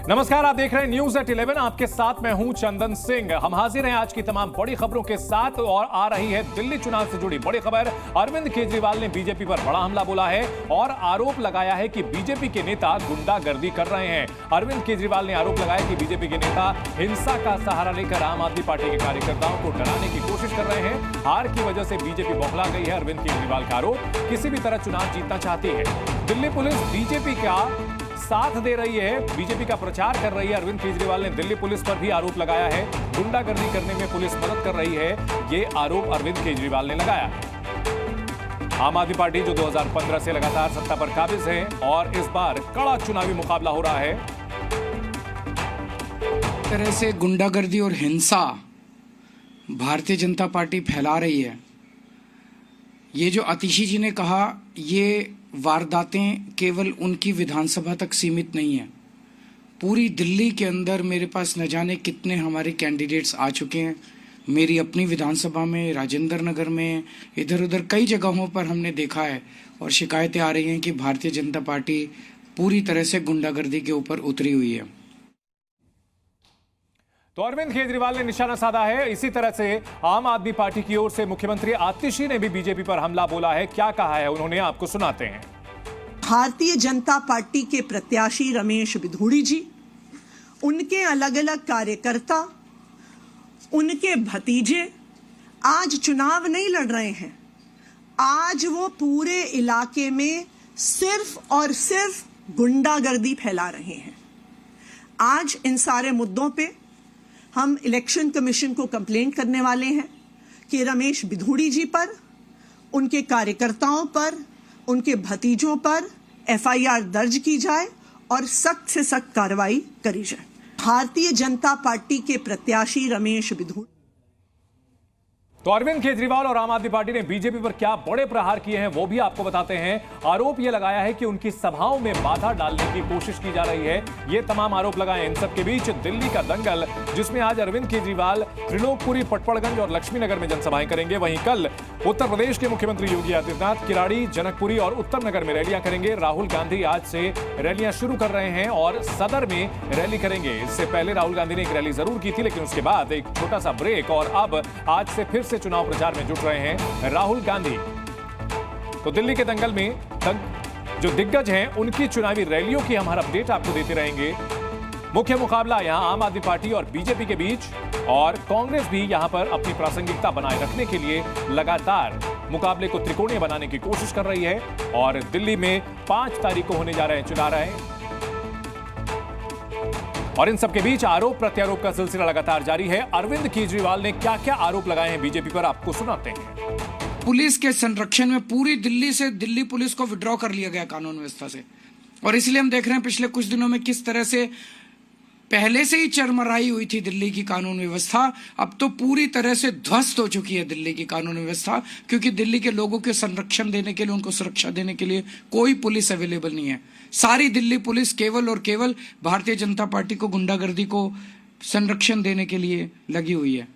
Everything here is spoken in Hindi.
नमस्कार, आप देख रहे हैं न्यूज एट 11। आपके साथ मैं हूं चंदन सिंह। हम हाजिर हैं आज की तमाम बड़ी खबरों के साथ और आ रही है दिल्ली चुनाव से जुड़ी बड़ी खबर। अरविंद केजरीवाल ने बीजेपी पर बड़ा हमला बोला है और आरोप लगाया है कि बीजेपी के नेता गुंडागर्दी कर रहे हैं। अरविंद केजरीवाल ने आरोप लगाया कि बीजेपी के नेता हिंसा का सहारा लेकर आम आदमी पार्टी के कार्यकर्ताओं को डराने की कोशिश कर रहे हैं। हार की वजह से बीजेपी बौखला गई है। अरविंद केजरीवाल का आरोप, किसी भी तरह चुनाव जीतना चाहती है। दिल्ली पुलिस बीजेपी का साथ दे रही है, बीजेपी का प्रचार कर रही है। अरविंद केजरीवाल ने दिल्ली पुलिस पर भी आरोप लगाया है, गुंडागर्दी करने में पुलिस मदद कर रही है। ये आरोप अरविंद केजरीवाल ने लगाया है। आम आदमी पार्टी जो 2015 से लगातार सत्ता पर काबिज है और इस बार कड़ा चुनावी मुकाबला हो रहा है। तरह से गुंडागर्दी और हिंसा भारतीय जनता पार्टी फैला रही है। ये जो आतिशी जी ने कहा, ये वारदातें केवल उनकी विधानसभा तक सीमित नहीं है। पूरी दिल्ली के अंदर मेरे पास न जाने कितने हमारे कैंडिडेट्स आ चुके हैं। मेरी अपनी विधानसभा में, राजेंद्र नगर में, इधर उधर कई जगहों पर हमने देखा है और शिकायतें आ रही हैं कि भारतीय जनता पार्टी पूरी तरह से गुंडागर्दी के ऊपर उतरी हुई है। तो अरविंद केजरीवाल ने निशाना साधा है। इसी तरह से आम आदमी पार्टी की ओर से मुख्यमंत्री आतिशी ने भी बीजेपी पर हमला बोला है। क्या कहा है उन्होंने, आपको सुनाते हैं। भारतीय जनता पार्टी के प्रत्याशी रमेश बिधूड़ी जी, उनके अलग अलग कार्यकर्ता, उनके भतीजे आज चुनाव नहीं लड़ रहे हैं। आज वो पूरे इलाके में सिर्फ और सिर्फ गुंडागर्दी फैला रहे हैं। आज इन सारे मुद्दों पे हम इलेक्शन कमीशन को कंप्लेंट करने वाले हैं कि रमेश बिधूड़ी जी पर, उनके कार्यकर्ताओं पर, उनके भतीजों पर एफआईआर दर्ज की जाए और सख्त से सख्त कार्रवाई करी जाए। भारतीय जनता पार्टी के प्रत्याशी रमेश बिधूड़ी। तो अरविंद केजरीवाल और आम आदमी पार्टी ने बीजेपी पर क्या बड़े प्रहार किए हैं वो भी आपको बताते हैं। आरोप यह लगाया है कि उनकी सभाओं में बाधा डालने की कोशिश की जा रही है। ये तमाम आरोप लगाए। इन सब के बीच दिल्ली का दंगल, जिसमें आज अरविंद केजरीवाल त्रिलोकपुरी, पटपड़गंज और लक्ष्मीनगर में जनसभाएं करेंगे। वहीं कल उत्तर प्रदेश के मुख्यमंत्री योगी आदित्यनाथ किराड़ी, जनकपुरी और उत्तम नगर में रैलियां करेंगे। राहुल गांधी आज से रैलियां शुरू कर रहे हैं और सदर में रैली करेंगे। इससे पहले राहुल गांधी ने एक रैली जरूर की थी, लेकिन उसके बाद एक छोटा सा ब्रेक और अब आज से फिर चुनाव प्रचार में जुट रहे हैं राहुल गांधी। तो दिल्ली के दंगल में जो दिग्गज हैं उनकी चुनावी रैलियों की हम हर अपडेट आपको देते रहेंगे। मुख्य मुकाबला यहां आम आदमी पार्टी और बीजेपी के बीच, और कांग्रेस भी यहां पर अपनी प्रासंगिकता बनाए रखने के लिए लगातार मुकाबले को त्रिकोणीय बनाने की कोशिश कर रही है। और दिल्ली में 5 तारीख को होने जा रहे हैं चुनाव। और इन सबके बीच आरोप प्रत्यारोप का सिलसिला लगातार जारी है। अरविंद केजरीवाल ने क्या क्या आरोप लगाए हैं बीजेपी पर, आपको सुनाते हैं। पुलिस के संरक्षण में पूरी दिल्ली से दिल्ली पुलिस को विड्रॉ कर लिया गया कानून व्यवस्था से, और इसलिए हम देख रहे हैं पिछले कुछ दिनों में किस तरह से पहले से ही चरमराई हुई थी दिल्ली की कानून व्यवस्था। अब तो पूरी तरह से ध्वस्त हो चुकी है दिल्ली की कानून व्यवस्था, क्योंकि दिल्ली के लोगों के संरक्षण देने के लिए, उनको सुरक्षा देने के लिए कोई पुलिस अवेलेबल नहीं है। सारी दिल्ली पुलिस केवल और केवल भारतीय जनता पार्टी को, गुंडागर्दी को संरक्षण देने के लिए लगी हुई है।